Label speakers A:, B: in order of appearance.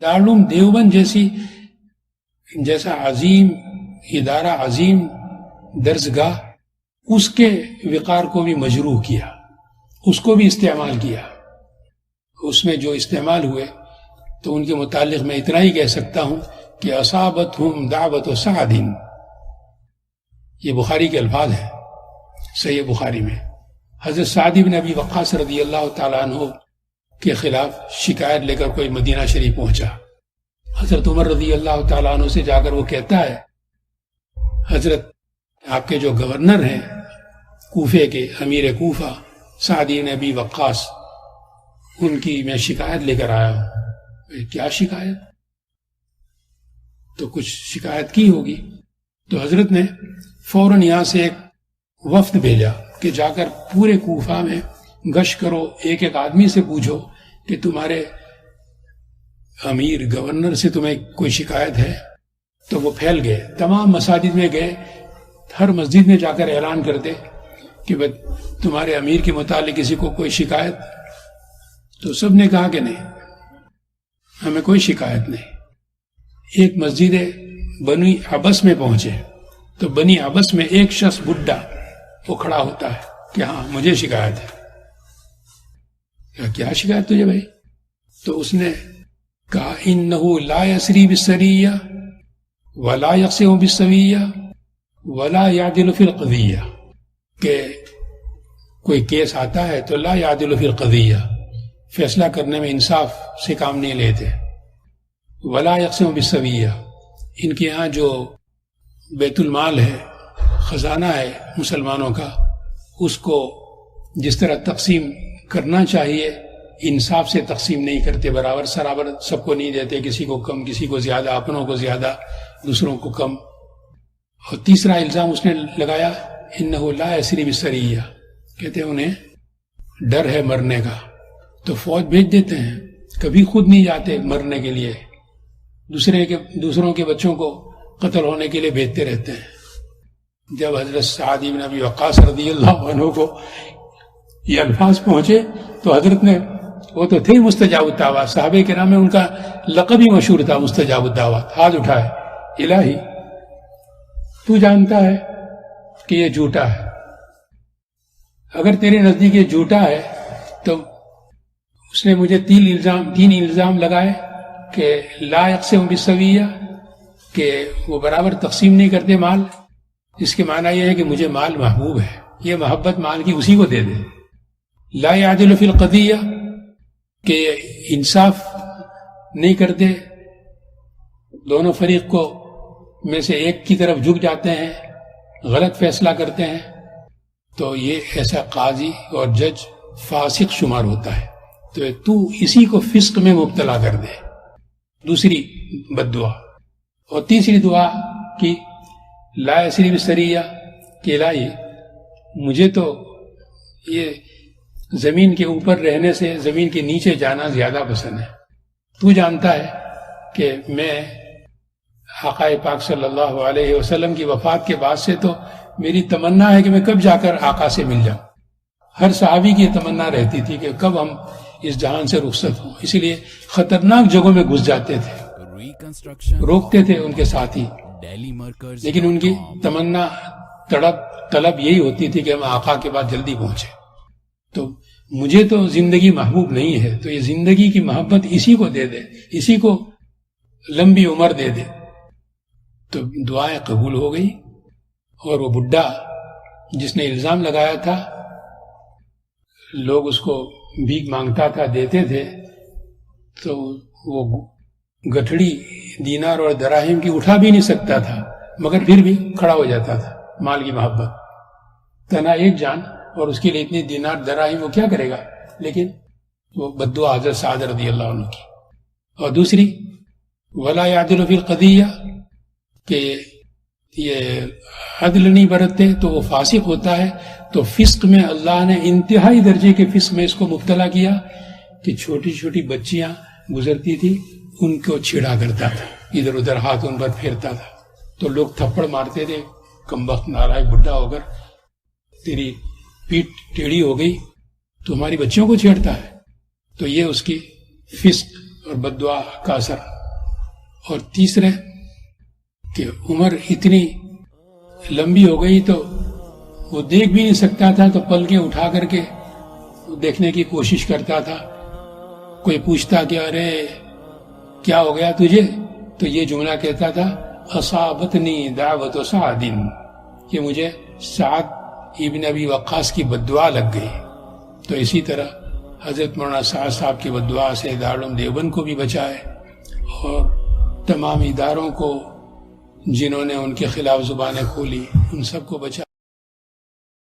A: دارالعلوم دیوبند جیسا عظیم ادارہ، عظیم درسگاہ، اس کے وقار کو بھی مجروح کیا، اس کو بھی استعمال کیا. اس میں جو استعمال ہوئے تو ان کے متعلق میں اتنا ہی کہہ سکتا ہوں کہ اصابتہم دعوت سعد، یہ بخاری کے الفاظ ہیں صحیح بخاری میں. حضرت سعد بن ابی وقاص رضی اللہ تعالیٰ عنہ کے خلاف شکایت لے کر کوئی مدینہ شریف پہنچا. حضرت عمر رضی اللہ تعالیٰ عنہ سے جا کر وہ کہتا ہے، حضرت آپ کے جو گورنر ہیں کوفے کے، امیر کوفہ سعد بن ابی وقاص، ان کی میں شکایت لے کر آیا ہوں. کیا شکایت؟ تو کچھ شکایت کی ہوگی. تو حضرت نے فوراً یہاں سے ایک وفد بھیجا کہ جا کر پورے کوفہ میں گشت کرو، ایک ایک آدمی سے پوچھو کہ تمہارے امیر گورنر سے تمہیں کوئی شکایت ہے. تو وہ پھیل گئے، تمام مساجد میں گئے، ہر مسجد میں جا کر اعلان کرتے کہ تمہارے امیر کے متعلق کسی کو کوئی شکایت. تو سب نے کہا کہ نہیں، ہمیں کوئی شکایت نہیں. ایک مسجد بنی عبس میں پہنچے تو بنی عبس میں ایک شخص بڈھا وہ کھڑا ہوتا ہے کہ ہاں مجھے شکایت ہے. کیا شکایت تجھے بھائی؟ تو اس نے کہا انہو لا یسری بالسریہ ولا یقسم بالسویہ ولا یعدل فی القضیہ، کہ کوئی کیس آتا ہے تو لا یعدل فی القضیہ، فیصلہ کرنے میں انصاف سے کام نہیں لیتے. ولا یقسم بالسویہ، ان کے ہاں جو بیت المال ہے، خزانہ ہے مسلمانوں کا، اس کو جس طرح تقسیم کرنا چاہیے انصاف سے تقسیم نہیں کرتے، برابر سرابر سب کو نہیں دیتے، کسی کو کم، کسی کو زیادہ، اپنوں کو زیادہ، دوسروں کو کم. اور تیسرا الزام اس نے لگایا انہو لا یسری بالسریہ، کہتے ہیں انہیں ڈر ہے مرنے کا تو فوج بھیج دیتے ہیں، کبھی خود نہیں جاتے مرنے کے لیے، دوسروں کے بچوں کو قتل ہونے کے لیے بھیجتے رہتے ہیں. جب حضرت سعد بن ابی وقاص رضی اللہ عنہ کو یہ الفاظ پہنچے تو حضرت نے، وہ تو تھے مستجاب الدعوات، صحابہ کرام میں ان کا لقب ہی مشہور تھا مستجاب الدعوات، ہاتھ اٹھائے، الہی تو جانتا ہے کہ یہ جھوٹا ہے، اگر تیرے نزدیک یہ جھوٹا ہے تو اس نے مجھے تین الزام لگائے کہ لا یقسم بالسویہ، کہ وہ برابر تقسیم نہیں کرتے مال. اس کے معنی یہ ہے کہ مجھے مال محبوب ہے، یہ محبت مال کی اسی کو دے دے. لا یعدل فی القضیہ، کہ انصاف نہیں کرتے، دونوں فریق کو میں سے ایک کی طرف جھک جاتے ہیں، غلط فیصلہ کرتے ہیں، تو یہ ایسا قاضی اور جج فاسق شمار ہوتا ہے. تو اسی کو فسق میں مبتلا کر دے. دوسری بد دعا. اور تیسری دعا کی لا یسری بالسریہ، کہ الہی مجھے تو یہ زمین کے اوپر رہنے سے زمین کے نیچے جانا زیادہ پسند ہے. تو جانتا ہے کہ میں آقا پاک صلی اللہ علیہ وسلم کی وفات کے بعد سے تو میری تمنا ہے کہ میں کب جا کر آقا سے مل جاؤں. ہر صحابی کی تمنا رہتی تھی کہ کب ہم اس جہان سے رخصت ہوں، اسی لیے خطرناک جگہوں میں گھس جاتے تھے، روکتے تھے ان کے ساتھی، لیکن ان کی تمنا طلب یہی ہوتی تھی کہ ہم آقا کے بعد جلدی پہنچے. تو مجھے تو زندگی محبوب نہیں ہے، تو یہ زندگی کی محبت اسی کو دے دے، اسی کو لمبی عمر دے دے. تو دعائیں قبول ہو گئی. اور وہ بڈھا جس نے الزام لگایا تھا، لوگ اس کو بھیک مانگتا تھا، دیتے تھے، تو وہ گٹھڑی دینار اور دراہم کی اٹھا بھی نہیں سکتا تھا، مگر پھر بھی کھڑا ہو جاتا تھا. مال کی محبت، تنہا ایک جان، اور اس کے لیے اتنی دینار دراہم وہ کیا کرے گا. لیکن وہ بددعا حضرت سعد رضی اللہ عنہ کی. اور دوسری ولا یعدل فی القضیہ، کہ یہ عدل نہیں برتتے تو وہ فاسق ہوتا ہے. تو فسق میں اللہ نے انتہائی درجے کے فسق میں اس کو مبتلا کیا کہ چھوٹی چھوٹی بچیاں گزرتی تھی، ان کو چھیڑا کرتا تھا، ادھر ادھر ہاتھ ان پر پھیرتا تھا. تو لوگ تھپڑ مارتے تھے، کمبخت نالائق بڈھا ہو کر تیری پیٹ ٹیڑھی ہو گئی تو ہماری بچیوں کو چھیڑتا ہے. تو یہ اس کی فسق اور بد دعا کا اثر. اور تیسرے کہ عمر اتنی لمبی ہو گئی تو وہ دیکھ بھی نہیں سکتا تھا، تو پلکیں اٹھا کر کے دیکھنے کی کوشش کرتا تھا. کوئی پوچھتا کہ ارے کیا ہو گیا تجھے، تو یہ جملہ کہتا تھا اصابتنی دعوت سعد، کہ مجھے سعد ابن ابی وقاص کی بد دعا لگ گئی. تو اسی طرح حضرت مولانا سعد صاحب کی بد دعا سے دارالعلوم دیوبند کو بھی بچائے، اور تمام اداروں کو جنہوں نے ان کے خلاف زبانیں کھولی ان سب کو بچائے.